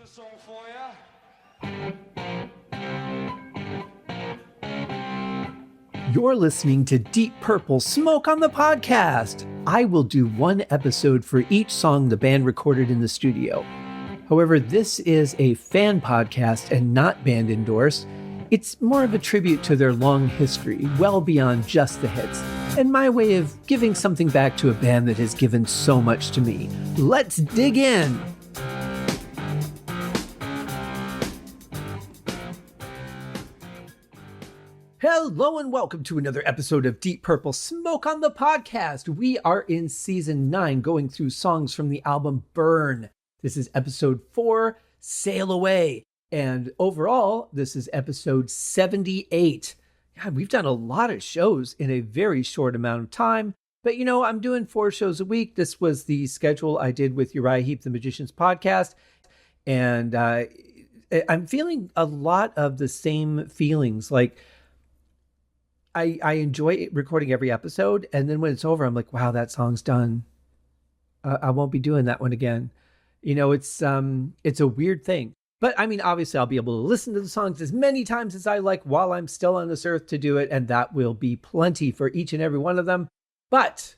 a song for you. You're listening to Deep Purple Smoke on the Podcast. I will do one episode for each song the band recorded in the studio. However, this is a fan podcast and not band endorsed. It's more of a tribute to their long history, well beyond just the hits, and my way of giving something back to a band that has given so much to me. Let's dig in! Hello and welcome to another episode of Deep Purple Smoke on the Podcast. We are in season 9 going through songs from the album Burn. This is episode 4, Sail Away. And overall, this is episode 78. God, we've done a lot of shows in a very short amount of time. But you know, I'm doing 4 shows a week. This was the schedule I did with Uriah Heep, the Magician's Podcast. And I'm feeling a lot of the same feelings. Like, I enjoy recording every episode, and then when it's over, I'm like, wow, that song's done. I won't be doing that one again. You know, it's a weird thing. But I mean, obviously, I'll be able to listen to the songs as many times as I like while I'm still on this earth to do it, and that will be plenty for each and every one of them. But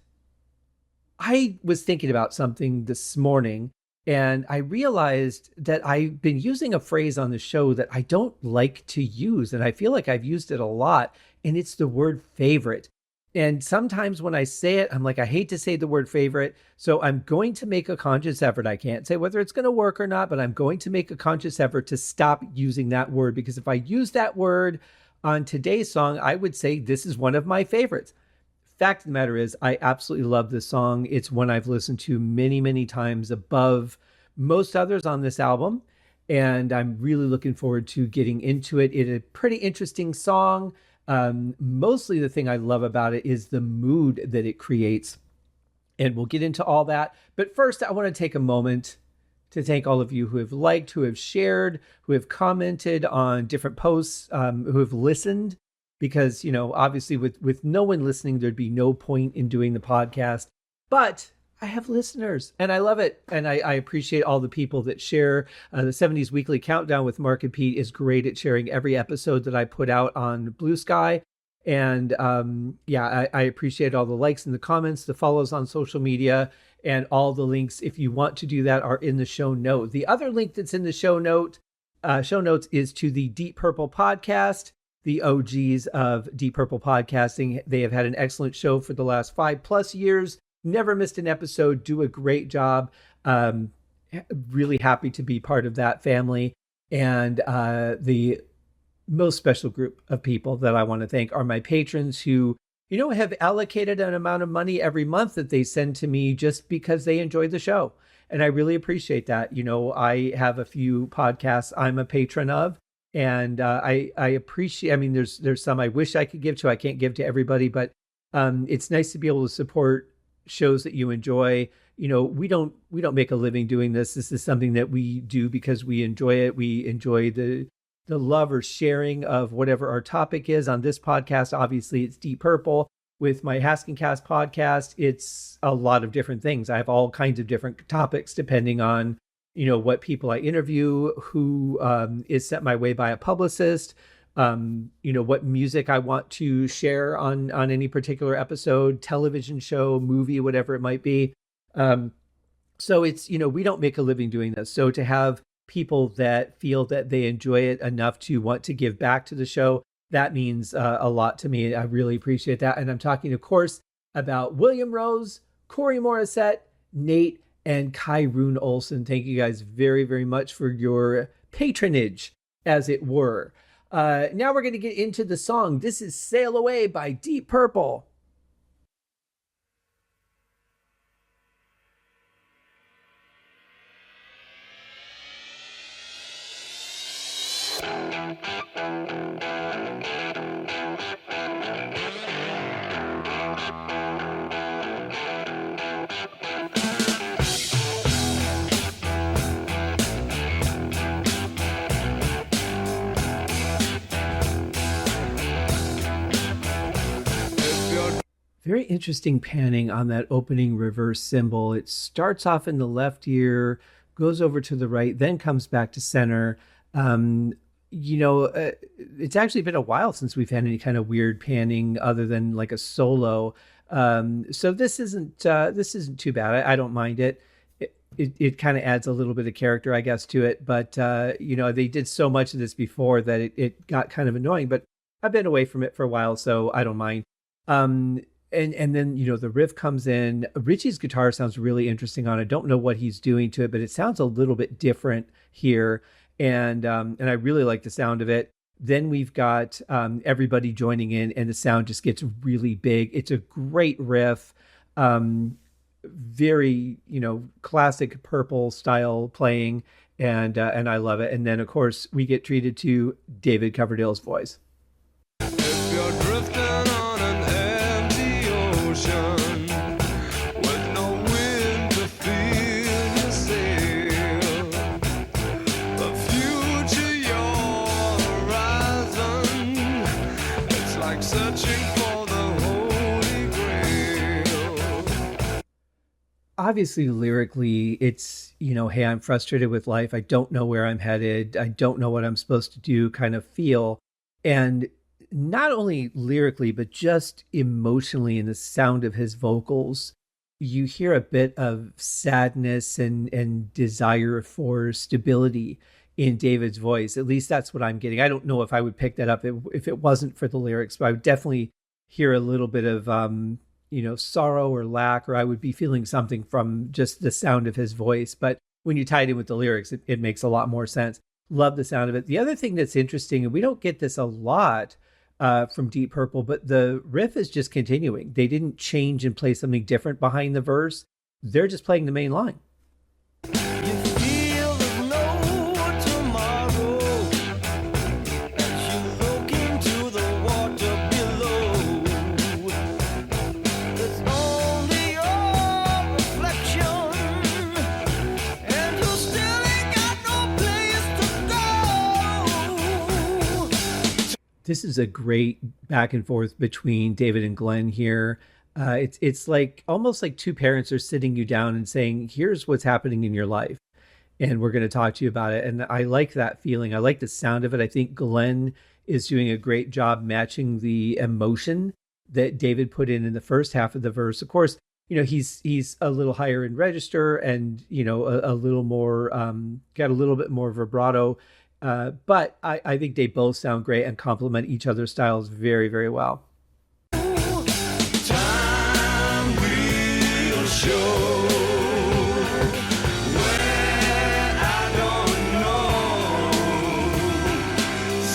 I was thinking about something this morning, and I realized that I've been using a phrase on the show that I don't like to use, and I feel like I've used it a lot. And it's the word favorite. And sometimes when I say it, I'm like, I hate to say the word favorite. So I'm going to make a conscious effort. I can't say whether it's going to work or not, but I'm going to make a conscious effort to stop using that word. Because if I use that word on today's song, I would say this is one of my favorites. Fact of the matter is, I absolutely love this song. It's one I've listened to many, many times above most others on this album. And I'm really looking forward to getting into it. It's a pretty interesting song. Mostly the thing I love about it is the mood that it creates, and we'll get into all that. But first, I want to take a moment to thank all of you who have liked, who have shared, who have commented on different posts, who have listened, because, you know, obviously with no one listening, there'd be no point in doing the podcast, but I have listeners and I love it. And I appreciate all the people that share. The 70s Weekly Countdown with Mark and Pete is great at sharing every episode that I put out on Blue Sky. And I appreciate all the likes and the comments, the follows on social media, and all the links, if you want to do that, are in the show note. The other link that's in the show notes is to the Deep Purple Podcast, the OGs of Deep Purple Podcasting. They have had an excellent show for the last 5+ years. Never missed an episode. Do a great job. Really happy to be part of that family. And the most special group of people that I want to thank are my patrons who, you know, have allocated an amount of money every month that they send to me just because they enjoy the show. And I really appreciate that. You know, I have a few podcasts I'm a patron of. And I appreciate, I mean, there's some I wish I could give to. I can't give to everybody, but it's nice to be able to support shows that you enjoy. You know, we don't make a living doing this. This is something that we do because we enjoy it. We enjoy the love or sharing of whatever our topic is. On this podcast, obviously it's Deep Purple. With my Haskincast podcast, it's a lot of different things. I have all kinds of different topics depending on, you know, what people I interview, who is sent my way by a publicist, you know, what music I want to share on any particular episode, television show, movie, whatever it might be. So it's, you know, we don't make a living doing this. So to have people that feel that they enjoy it enough to want to give back to the show, that means a lot to me. I really appreciate that. And I'm talking, of course, about William Rose, Corey Morissette, Nate, and Kyroon Olson. Thank you guys very, very much for your patronage, as it were. Now we're going to get into the song. This is Sail Away by Deep Purple. Very interesting panning on that opening reverse cymbal. It starts off in the left ear, goes over to the right, then comes back to center. Um, you know, it's actually been a while since we've had any kind of weird panning other than like a solo. So this isn't too bad. I don't mind it. It kind of adds a little bit of character, I guess, to it. But they did so much of this before that it got kind of annoying. But I've been away from it for a while, so I don't mind. Um, and then the riff comes in. Richie's guitar sounds really interesting on it. I don't know what he's doing to it, but it sounds a little bit different here, and I really like the sound of it. Then we've got everybody joining in, and the sound just gets really big. It's a great riff, very classic Purple style playing, and I love it. And then of course we get treated to David Coverdale's voice. If you're drifting on an empty ocean with no wind to fill your sail, the future your horizon, it's like searching for the Holy Grail. Obviously lyrically it's hey, I'm frustrated with life, I don't know where I'm headed, I don't know what I'm supposed to do kind of feel. And not only lyrically but just emotionally in the sound of his vocals, you hear a bit of sadness and desire for stability in David's voice. At least that's what I'm getting. I don't know if I would pick that up if it wasn't for the lyrics, but I would definitely hear a little bit of sorrow or lack, or I would be feeling something from just the sound of his voice. But when you tie it in with the lyrics, it makes a lot more sense. Love the sound of it. The other thing that's interesting, and we don't get this a lot from Deep Purple, but the riff is just continuing. They didn't change and play something different behind the verse. They're just playing the main line. You feel there's no tomorrow as you look into the water below. There's only your reflection, and you still ain't got no place to go. This is a great back and forth between David and Glenn here. It's like almost like two parents are sitting you down and saying, "Here's what's happening in your life, and we're going to talk to you about it." And I like that feeling. I like the sound of it. I think Glenn is doing a great job matching the emotion that David put in the first half of the verse. Of course, he's a little higher in register, and a little more got a little bit more vibrato. But I think they both sound great and complement each other's styles very, very well. Time will show when I don't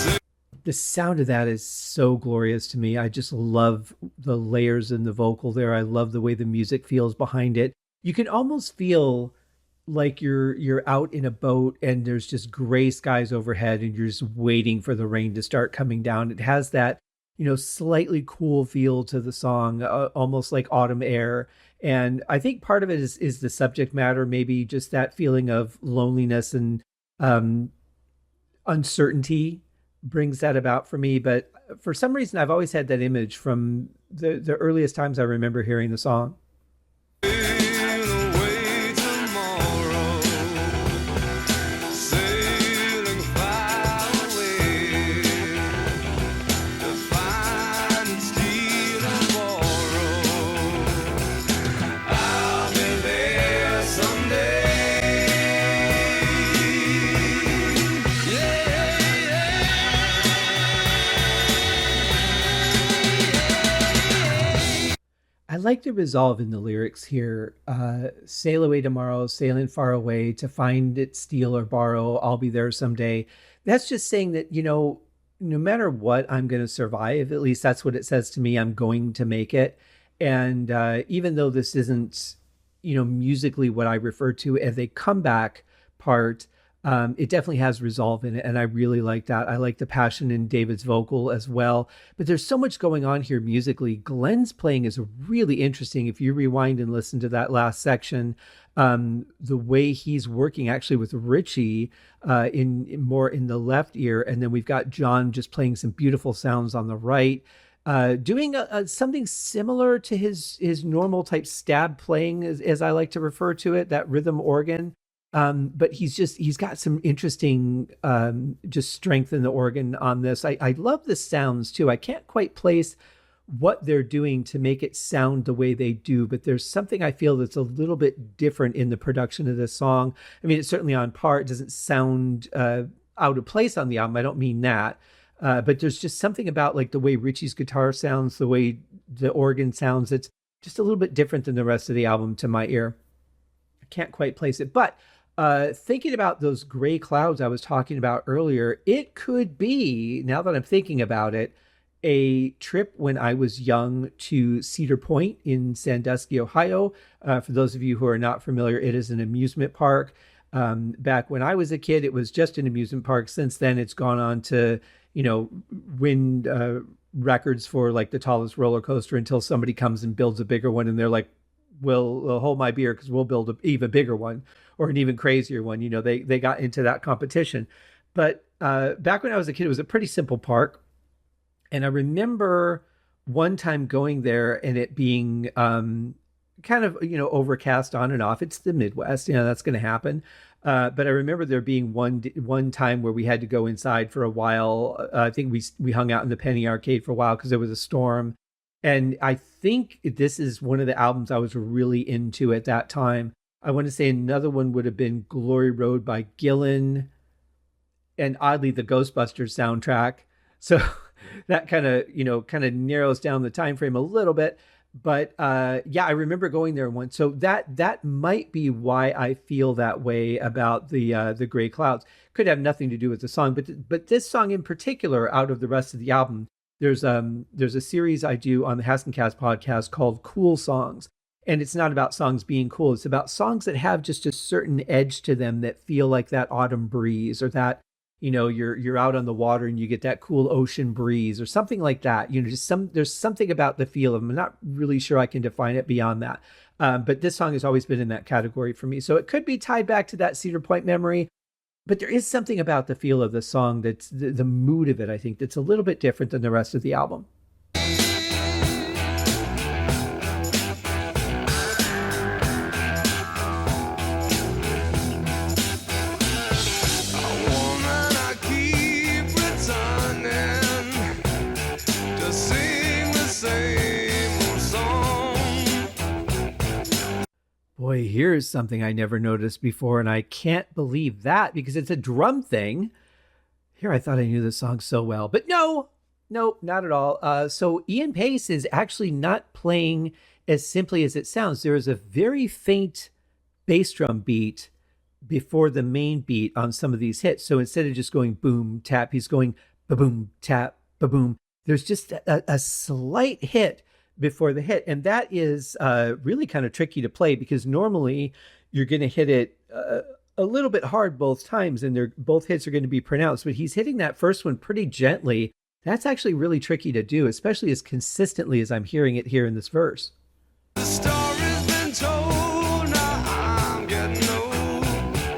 know. The sound of that is so glorious to me. I just love the layers in the vocal there. I love the way the music feels behind it. You can almost feel like you're out in a boat and there's just gray skies overhead and you're just waiting for the rain to start coming down. It has that, slightly cool feel to the song, almost like autumn air. And I think part of it is the subject matter, maybe just that feeling of loneliness and uncertainty brings that about for me. But for some reason, I've always had that image from the earliest times I remember hearing the song. I like the resolve in the lyrics here. Sail away tomorrow, sailing far away to find it, steal or borrow. I'll be there someday. That's just saying that, no matter what, I'm going to survive. At least that's what it says to me. I'm going to make it. And even though this isn't, musically what I refer to as a comeback part, it definitely has resolve in it, and I really like that. I like the passion in David's vocal as well. But there's so much going on here musically. Glenn's playing is really interesting. If you rewind and listen to that last section, the way he's working actually with Richie in more in the left ear, and then we've got John just playing some beautiful sounds on the right. Doing something similar to his normal type stab playing, as I like to refer to it, that rhythm organ. But he's got some interesting just strength in the organ on this. I love the sounds too. I can't quite place what they're doing to make it sound the way they do, but there's something I feel that's a little bit different in the production of this song. I mean, it's certainly on par. It doesn't sound out of place on the album. I don't mean that. But there's just something about like the way Richie's guitar sounds, the way the organ sounds. It's just a little bit different than the rest of the album to my ear. I can't quite place it. But thinking about those gray clouds I was talking about earlier, it could be, now that I'm thinking about it, a trip when I was young to Cedar Point in Sandusky, Ohio. For those of you who are not familiar, it is an amusement park. Back when I was a kid, it was just an amusement park. Since then, it's gone on to, win records for like the tallest roller coaster until somebody comes and builds a bigger one. And they're like, we'll hold my beer because we'll build an even bigger one or an even crazier one. They got into that competition. But back when I was a kid, it was a pretty simple park. And I remember one time going there and it being kind of, overcast on and off. It's the Midwest, that's going to happen. But I remember there being one time where we had to go inside for a while. I think we hung out in the Penny Arcade for a while because there was a storm. And I think this is one of the albums I was really into at that time. I want to say another one would have been Glory Road by Gillan, and oddly the Ghostbusters soundtrack. So that kind of narrows down the time frame a little bit. But yeah, I remember going there once. So that might be why I feel that way about the Gray Clouds. Could have nothing to do with the song, but this song in particular, out of the rest of the album, there's a series I do on the Haskincast podcast called Cool Songs. And it's not about songs being cool. It's about songs that have just a certain edge to them that feel like that autumn breeze, or that, you're out on the water and you get that cool ocean breeze or something like that. There's something about the feel of them. I'm not really sure I can define it beyond that. But this song has always been in that category for me. So it could be tied back to that Cedar Point memory. But there is something about the feel of the song that's the mood of it, I think, that's a little bit different than the rest of the album. Boy, here's something I never noticed before, and I can't believe that because it's a drum thing. Here, I thought I knew the song so well, but no, not at all. So Ian Paice is actually not playing as simply as it sounds. There is a very faint bass drum beat before the main beat on some of these hits. So instead of just going boom, tap, he's going ba-boom, tap, ba-boom. There's just a slight hit before the hit. And that is really kind of tricky to play because normally you're going to hit it a little bit hard both times and both hits are going to be pronounced, but he's hitting that first one pretty gently. That's actually really tricky to do, especially as consistently as I'm hearing it here in this verse. The story's been told, now I'm getting old.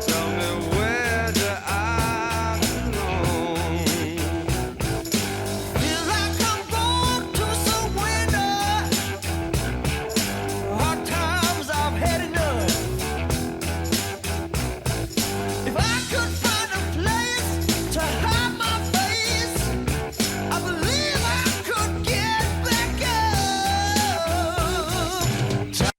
Tell me, where do I belong? Feel like I'm going to surrender. Hard times I've had enough. If I could find a place to hide my face, I believe I could get back up.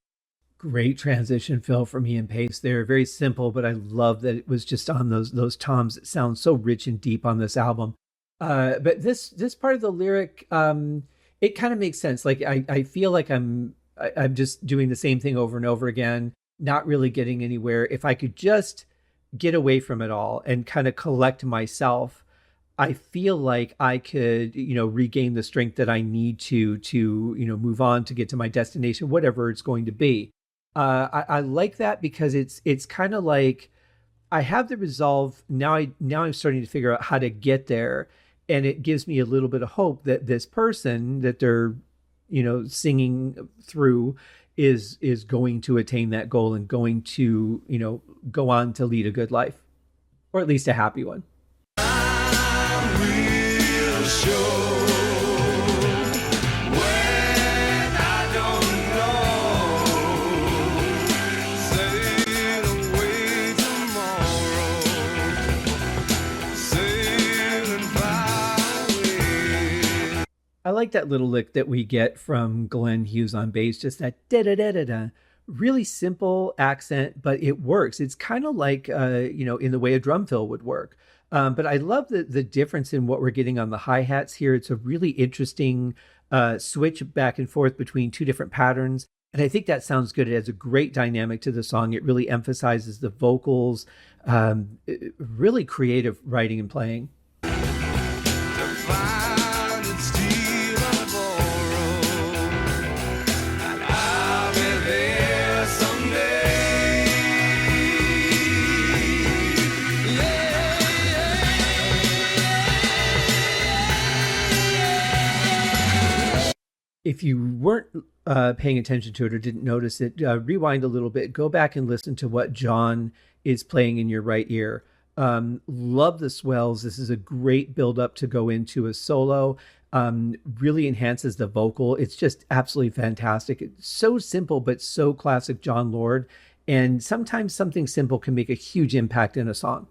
Great transition, Phil, from Ian Paice there. Very simple, but I love that it was just on those toms that sound so rich and deep on this album. But this part of the lyric, it kind of makes sense. Like I feel like I'm just doing the same thing over and over again, not really getting anywhere. If I could just get away from it all and kind of collect myself, I feel like I could, regain the strength that I need to move on to get to my destination, whatever it's going to be. I like that because it's kind of like I have the resolve now. I'm starting to figure out how to get there, and it gives me a little bit of hope that this person that they're, singing through is going to attain that goal and going to, go on to lead a good life, or at least a happy one. I will show when I don't know. Sail away I like that little lick that we get from Glenn Hughes on bass, just that da da da da da. Really simple accent, but it works. It's kind of like, in the way a drum fill would work. But I love the difference in what we're getting on the hi hats here. It's a really interesting switch back and forth between two different patterns. And I think that sounds good. It adds a great dynamic to the song. It really emphasizes the vocals, really creative writing and playing. Find and steal and borrow, and I'll be there someday. If you weren't paying attention to it or didn't notice it, rewind a little bit, go back and listen to what John is playing in your right ear. Love the swells. This is a great build up to go into a solo. Really enhances the vocal. It's just absolutely fantastic. It's so simple, but so classic John Lord. And sometimes something simple can make a huge impact in a song.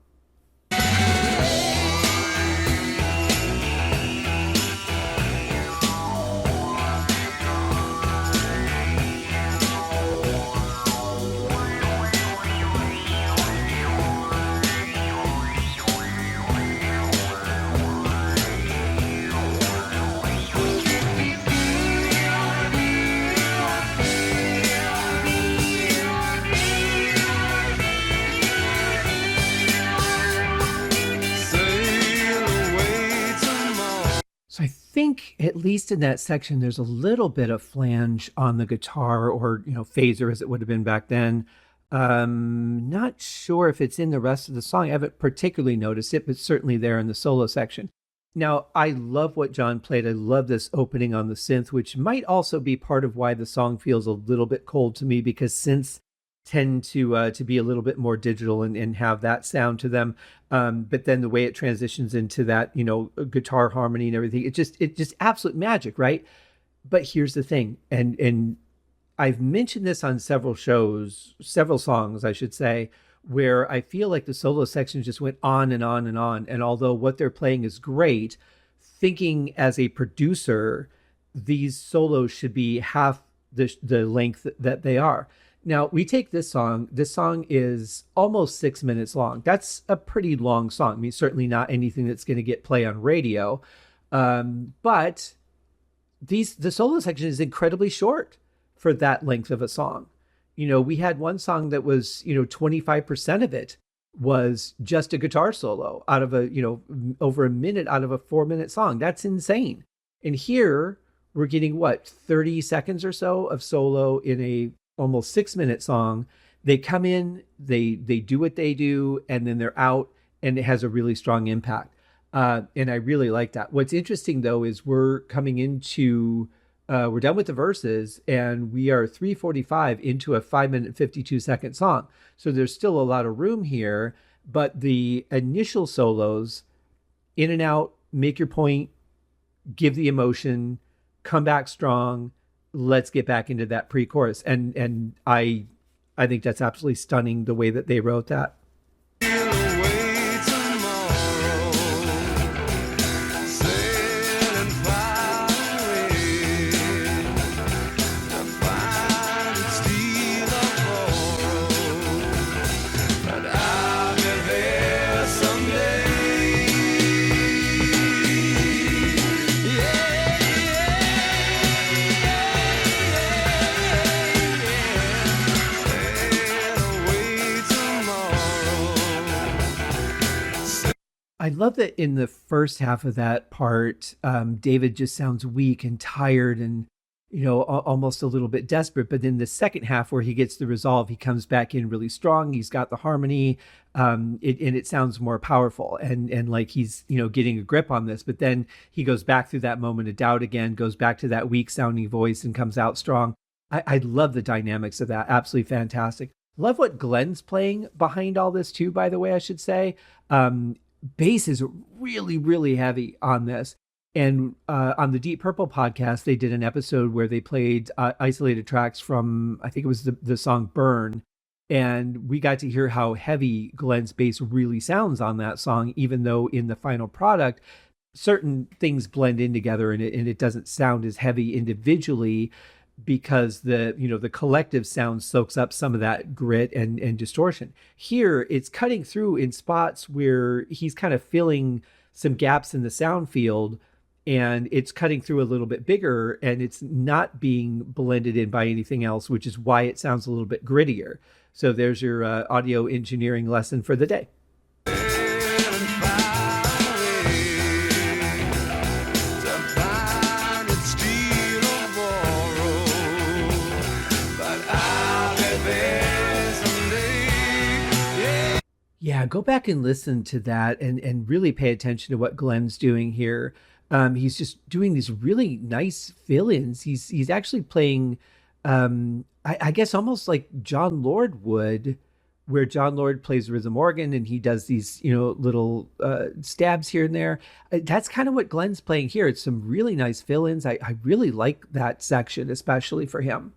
So I think at least in that section, there's a little bit of flange on the guitar, or, phaser as it would have been back then. Not sure if it's in the rest of the song. I haven't particularly noticed it, but certainly there in the solo section. Now, I love what John played. I love this opening on the synth, which might also be part of why the song feels a little bit cold to me, because synths tend to be a little bit more digital and have that sound to them. But then the way it transitions into that, guitar harmony and everything, it just absolute magic, right? But here's the thing, and I've mentioned this on several songs, I should say, where I feel like the solo section just went on and on and on. And although what they're playing is great, thinking as a producer, these solos should be half the length that they are. Now, we take this song. This song is almost 6 minutes long. That's a pretty long song. I mean, certainly not anything that's going to get play on radio. But the solo section is incredibly short for that length of a song. We had one song that was, 25% of it was just a guitar solo out of over a minute out of a 4-minute song. That's insane. And here we're getting 30 seconds or so of solo in a almost 6-minute song. They come in, they do what they do, and then they're out, and it has a really strong impact. And I really like that. What's interesting though is we're coming into we're done with the verses, and we are 3:45 into a 5-minute 52-second song. So there's still a lot of room here, but the initial solos, in and out, make your point, give the emotion, come back strong. Let's get back into that pre-chorus. And I think that's absolutely stunning the way that they wrote that. I love that in the first half of that part, David just sounds weak and tired and, almost a little bit desperate. But in the second half, where he gets the resolve, he comes back in really strong. He's got the harmony, and it sounds more powerful and like he's, getting a grip on this. But then he goes back through that moment of doubt again, goes back to that weak sounding voice and comes out strong. I love the dynamics of that. Absolutely fantastic. Love what Glenn's playing behind all this too, by the way, I should say. Bass is really, really heavy on this. And on the Deep Purple podcast, they did an episode where they played isolated tracks from, I think it was the song Burn. And we got to hear how heavy Glenn's bass really sounds on that song, even though in the final product, certain things blend in together, and it doesn't sound as heavy individually because the collective sound soaks up some of that grit and distortion. Here it's cutting through in spots where he's kind of filling some gaps in the sound field, and it's cutting through a little bit bigger, and it's not being blended in by anything else, which is why it sounds a little bit grittier. So there's your audio engineering lesson for the day. Yeah, go back and listen to that and really pay attention to what Glenn's doing here. He's just doing these really nice fill-ins. He's actually playing, I guess, almost like John Lord would, where John Lord plays rhythm organ and he does these, little stabs here and there. That's kind of what Glenn's playing here. It's some really nice fill-ins. I really like that section, especially for him.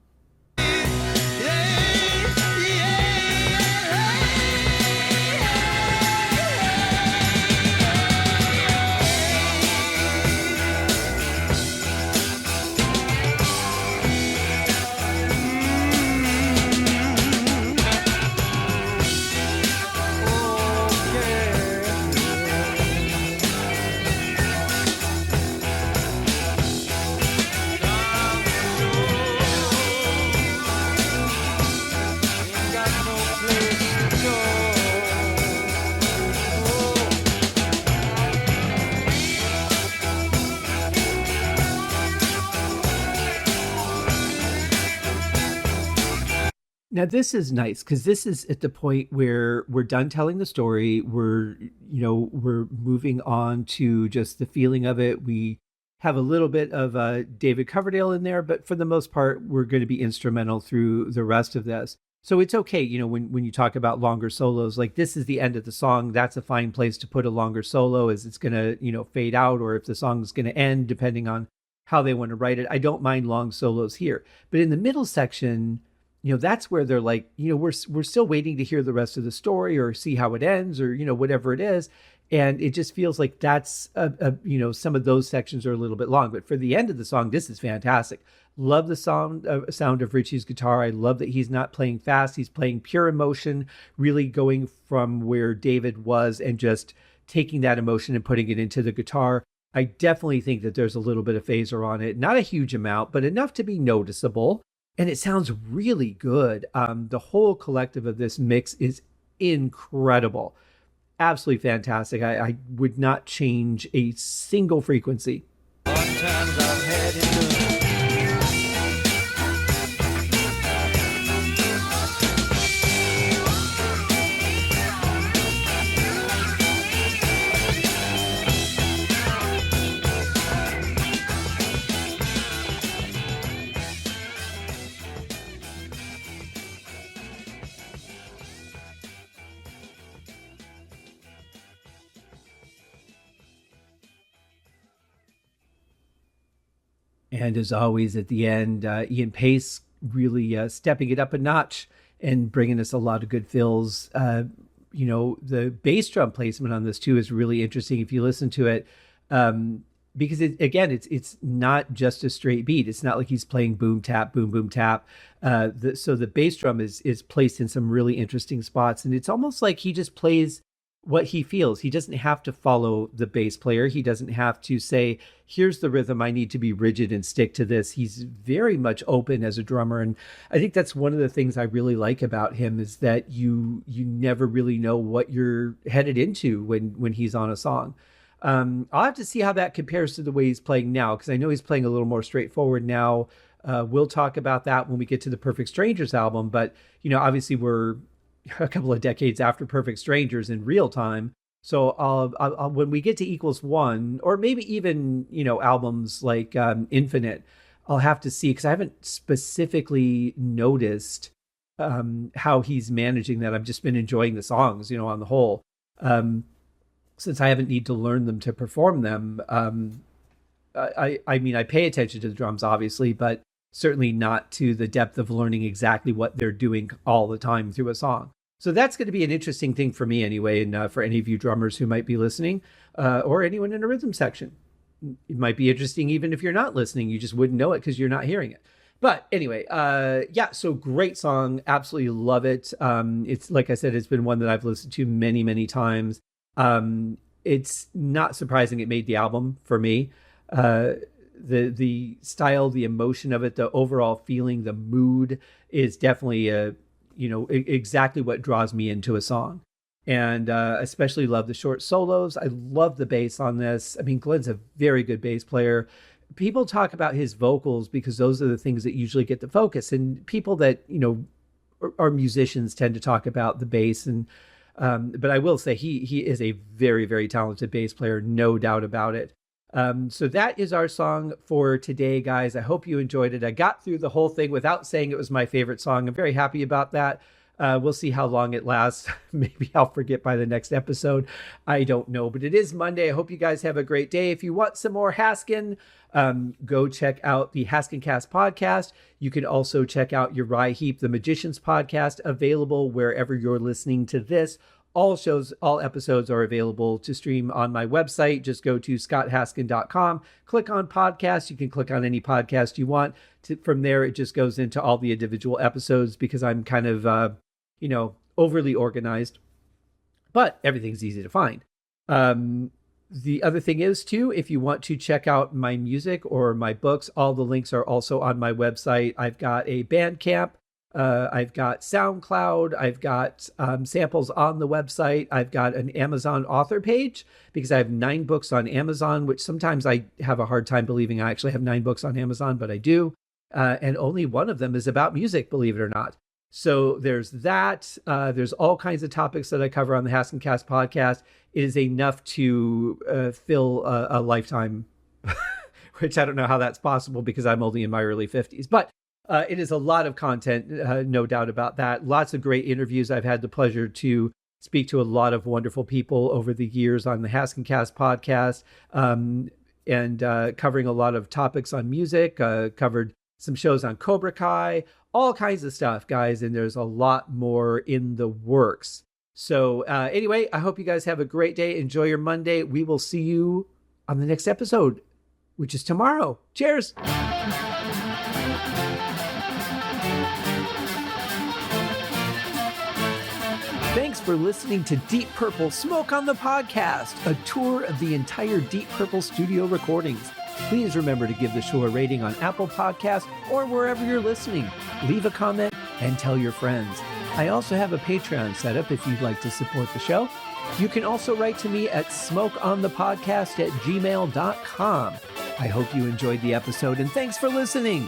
Now this is nice because this is at the point where we're done telling the story. We're moving on to just the feeling of it. We have a little bit of David Coverdale in there, but for the most part, we're going to be instrumental through the rest of this. So it's okay, when you talk about longer solos, like this is the end of the song. That's a fine place to put a longer solo, as it's going to fade out, or if the song is going to end, depending on how they want to write it. I don't mind long solos here, but in the middle section, that's where they're like, we're still waiting to hear the rest of the story or see how it ends, or whatever it is, and it just feels like that's some of those sections are a little bit long. But for the end of the song, this is fantastic. Love the sound of Richie's guitar. I love that he's not playing fast. He's playing pure emotion, really going from where David was and just taking that emotion and putting it into the guitar. I definitely think that there's a little bit of phaser on it, not a huge amount, but enough to be noticeable. And it sounds really good. The whole collective of this mix is incredible. Absolutely fantastic. I would not change a single frequency. And as always, at the end, Ian Pace really stepping it up a notch and bringing us a lot of good fills. The bass drum placement on this too is really interesting if you listen to it, because it's not just a straight beat. It's not like he's playing boom tap, boom boom tap. So the bass drum is placed in some really interesting spots, and it's almost like he just plays what he feels. He doesn't have to follow the bass player. He doesn't have to say, here's the rhythm, I need to be rigid and stick to this. He's very much open as a drummer. And I think that's one of the things I really like about him, is that you never really know what you're headed into when he's on a song. I'll have to see how that compares to the way he's playing now, because I know he's playing a little more straightforward now. We'll talk about that when we get to the Perfect Strangers album. But, obviously we're a couple of decades after Perfect Strangers in real time. So I'll when we get to Equals One, or maybe even, albums like Infinite, I'll have to see, because I haven't specifically noticed how he's managing that. I've just been enjoying the songs, on the whole. Since I haven't need to learn them to perform them, I mean, I pay attention to the drums, obviously, but certainly not to the depth of learning exactly what they're doing all the time through a song. So that's going to be an interesting thing for me anyway, and for any of you drummers who might be listening, or anyone in a rhythm section. It might be interesting even if you're not listening. You just wouldn't know it because you're not hearing it. But anyway, yeah, so great song. Absolutely love it. It's like I said, it's been one that I've listened to many, many times. It's not surprising it made the album for me. The style, the emotion of it, the overall feeling, the mood is definitely exactly what draws me into a song. And especially love the short solos. I love the bass on this. I mean, Glenn's a very good bass player. People talk about his vocals because those are the things that usually get the focus. And people that, are musicians tend to talk about the bass. And but I will say he is a very, very talented bass player, no doubt about it. So that is our song for today, guys. I hope you enjoyed it. I got through the whole thing without saying it was my favorite song. I'm very happy about that. We'll see how long it lasts. Maybe I'll forget by the next episode. I don't know, but it is Monday. I hope you guys have a great day. If you want some more Haskin, go check out the Haskincast podcast. You can also check out Uriah Heep, the Magicians podcast, available wherever you're listening to this. All episodes are available to stream on my website. Just go to scotthaskin.com, click on podcast. You can click on any podcast you want. From there, it just goes into all the individual episodes because I'm kind of, overly organized, but everything's easy to find. The other thing is, too, if you want to check out my music or my books, all the links are also on my website. I've got a Bandcamp. I've got SoundCloud. I've got samples on the website. I've got an Amazon author page because I have 9 books on Amazon, which sometimes I have a hard time believing I actually have 9 books on Amazon, but I do. And only one of them is about music, believe it or not. So there's that. There's all kinds of topics that I cover on the Haskincast podcast. It is enough to fill a lifetime, which I don't know how that's possible because I'm only in my early 50s. But it is a lot of content, no doubt about that. Lots of great interviews. I've had the pleasure to speak to a lot of wonderful people over the years on the Haskincast podcast, and covering a lot of topics on music, covered some shows on Cobra Kai, all kinds of stuff, guys. And there's a lot more in the works. So anyway, I hope you guys have a great day. Enjoy your Monday. We will see you on the next episode, which is tomorrow. Cheers. Thanks for listening to Deep Purple Smoke on the Podcast, a tour of the entire Deep Purple studio recordings. Please remember to give the show a rating on Apple Podcasts or wherever you're listening. Leave a comment and tell your friends. I also have a Patreon set up if you'd like to support the show. You can also write to me at smokeonthepodcast@gmail.com. I hope you enjoyed the episode and thanks for listening.